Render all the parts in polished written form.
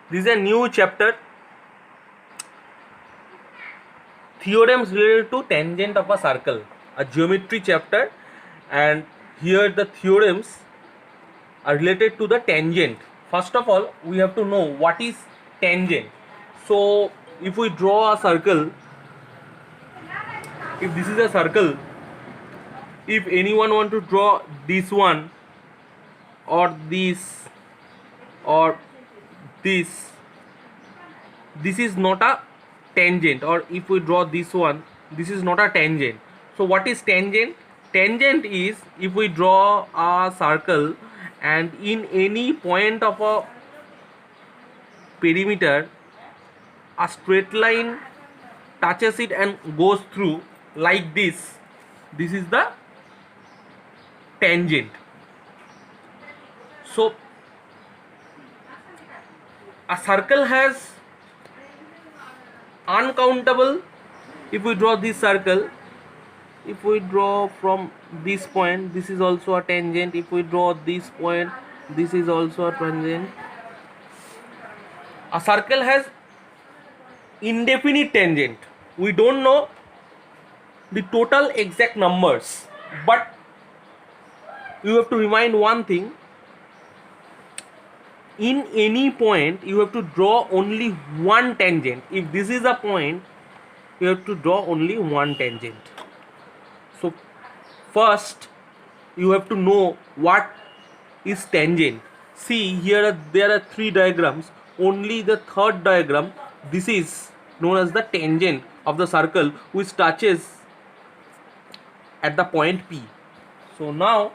This is a new chapter, theorems related to tangent of a circle, a geometry chapter, and here the theorems are related to the tangent. First of all, we have to know what is tangent. So if we draw a circle, if this is a circle, if anyone want to draw this one or this or this is not a tangent, or if we draw this one, this is not a tangent. So what is tangent? Tangent is if we draw a circle and in any point of a perimeter a straight line touches it and goes through like this, this is the tangent. So a circle has uncountable, if we draw this circle, if we draw from this point, this is also a tangent. If we draw this point, this is also a tangent. A circle has indefinite tangent. We don't know the total exact numbers, but you have to remind one thing: in any point you have to draw only one tangent. If this is a point, you have to draw only one tangent. So first you have to know what is tangent. See, here there are three diagrams. Only the third diagram, this is known as the tangent of the circle which touches at the point P. So now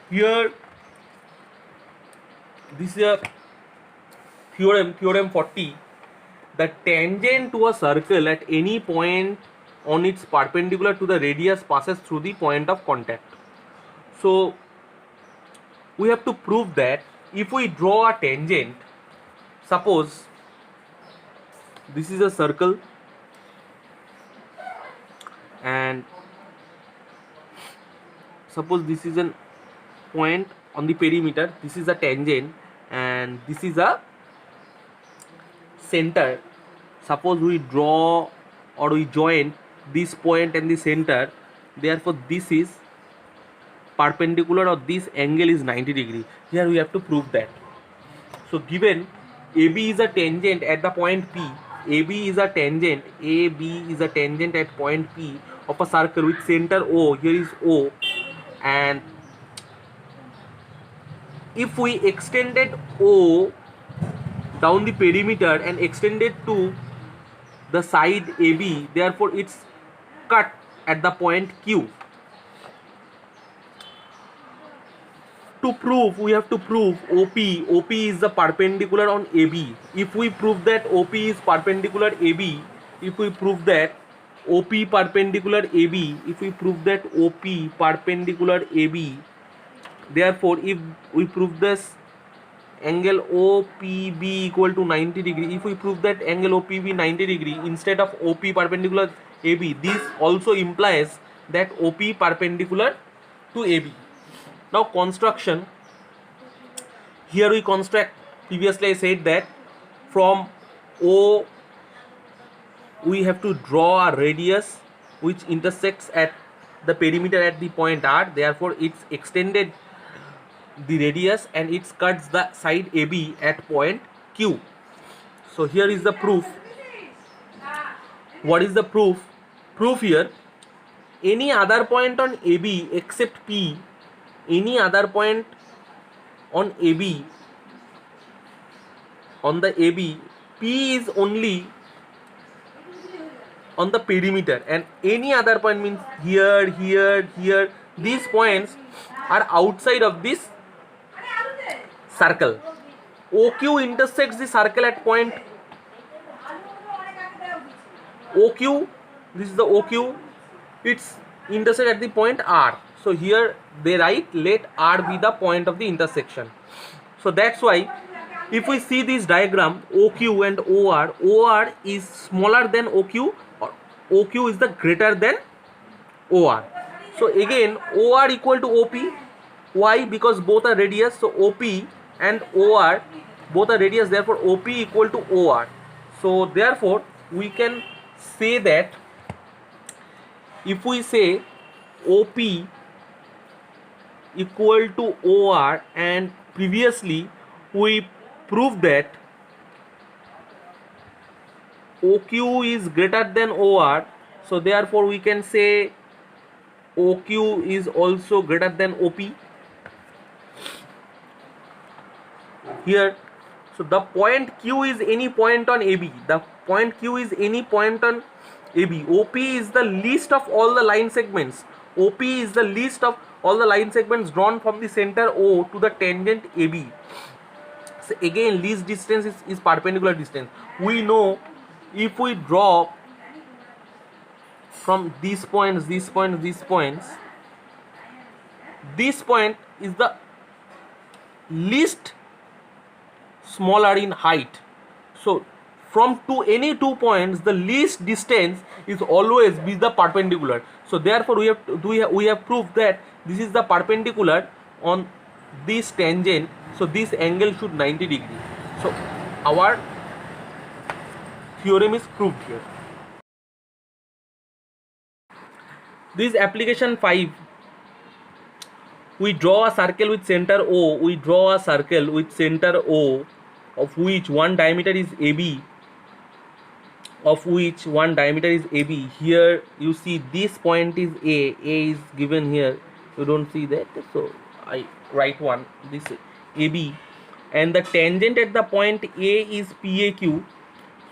here this is a theorem 40. The tangent to a circle at any point on its perpendicular to the radius passes through the point of contact. So we have to prove that if we draw a tangent, suppose this is a circle and suppose this is a point on the perimeter, this is a tangent and this is a center. Suppose we draw or we join this point and the center, therefore this is perpendicular or this angle is 90 degree. Here we have to prove that. So given AB is a tangent at the point P, AB is a tangent at point P of a circle with center O, here is O, and if we extended O down the perimeter and extended to the side AB, therefore it's cut at the point Q. To prove, we have to prove OP is the perpendicular on AB. If we prove that OP is perpendicular AB, if we prove that OP perpendicular AB, if we prove that OP perpendicular AB, therefore if we prove this angle OPB equal to 90 degree, if we prove that angle OPB 90 degree instead of OP perpendicular AB, this also implies that OP perpendicular to AB. Now construction, here we construct, previously I said that from O we have to draw a radius which intersects at the perimeter at the point R, therefore it's extended the radius and it cuts the side AB at point Q. So here is the proof. What is the proof? Proof here, any other point on AB except P, any other point on AB, on the AB, P is only on the perimeter and any other point means here, these points are outside of this circle. OQ intersects the circle at point OQ, this is the OQ, it's intersect at the point R. So here they write let R be the point of the intersection. So that's why if we see this diagram OQ and OR is smaller than OQ or OQ is the greater than OR. So again OR equal to OP. Why? Because both are radius. So OP and OR both are radius, therefore OP equal to OR. So therefore we can say that if we say OP equal to OR, and previously we proved that OQ is greater than OR, so therefore we can say OQ is also greater than OP here. So the point Q is any point on AB. The point Q is any point on AB. OP is the least of all the line segments. OP is the least of all the line segments drawn from the center O to the tangent AB. So again, least distance is perpendicular distance. We know if we draw from these points, this point is the least smaller in height. So from any two points, the least distance is always be the perpendicular. So therefore we have proved that this is the perpendicular on this tangent. So this angle should 90 degree. So our theorem is proved here. This application 5. We draw a circle with center O. We draw a circle with center O, of which one diameter is AB. Here you see this point is A. A is given here. You don't see that, so I write one. This AB, and the tangent at the point A is PAQ.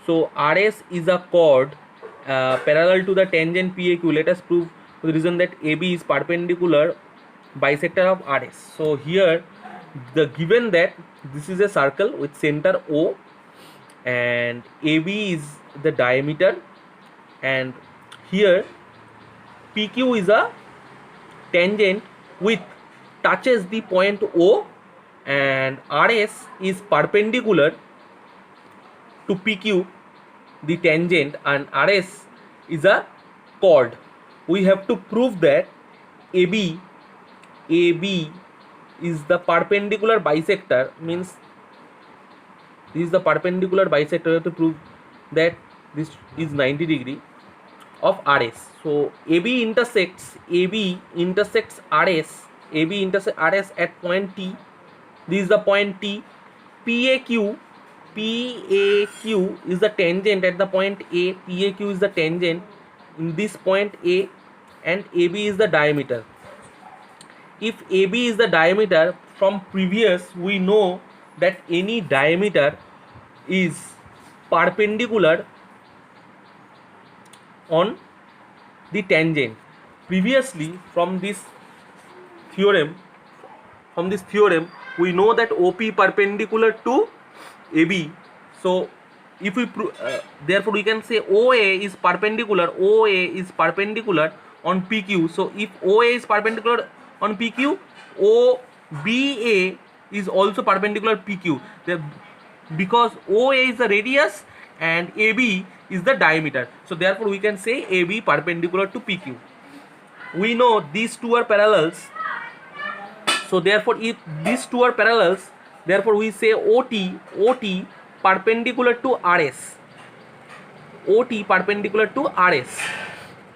So RS is a chord parallel to the tangent PAQ. Let us prove the reason that AB is perpendicular bisector of RS. So here the given that this is a circle with center O and AB is the diameter, and here PQ is a tangent which touches the point O, and RS is perpendicular to PQ, the tangent, and RS is a chord. We have to prove that AB is the perpendicular bisector, means this is the perpendicular bisector. We have to prove that this is 90 degree of RS. So AB intersects RS at point T. This is the point T. PAQ is the tangent at the point A. PAQ is the tangent in this point A, and AB is the diameter. If AB is the diameter, from previous we know that any diameter is perpendicular on the tangent. Previously from this theorem we know that OP perpendicular to AB. So if we therefore we can say OA is perpendicular on PQ. So if OA is perpendicular on PQ, OBA is also perpendicular PQ, because OA is the radius and AB is the diameter. So therefore we can say AB perpendicular to PQ. We know these two are parallels. So therefore if these two are parallels, therefore we say OT perpendicular to RS.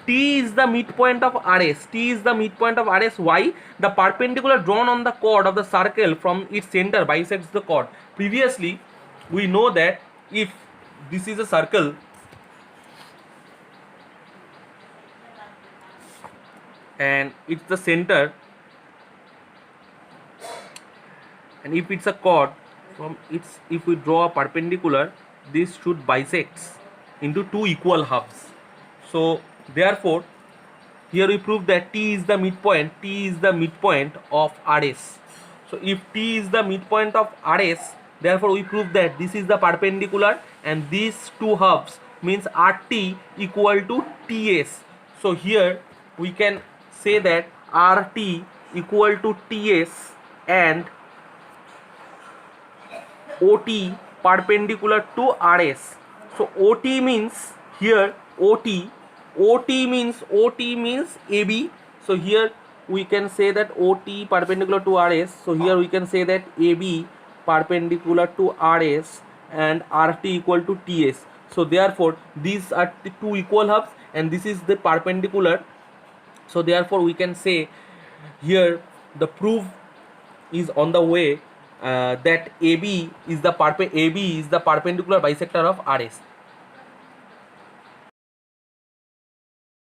T is the midpoint of RS. Why? The perpendicular drawn on the chord of the circle from its center bisects the chord. Previously we know that if this is a circle and it's the center, and if it's a chord from its, if we draw a perpendicular, this should bisects into two equal halves. So therefore here we prove that T is the midpoint of RS. So if T is the midpoint of RS, therefore we prove that this is the perpendicular, and these two halves means RT equal to TS. So here we can say that RT equal to TS and OT perpendicular to RS. So OT means here OT means AB. So here we can say that OT perpendicular to RS. So here we can say that AB perpendicular to RS and RT equal to TS. So therefore these are the two equal halves and this is the perpendicular. So therefore we can say here the proof is on the way that AB is the perpendicular bisector of RS.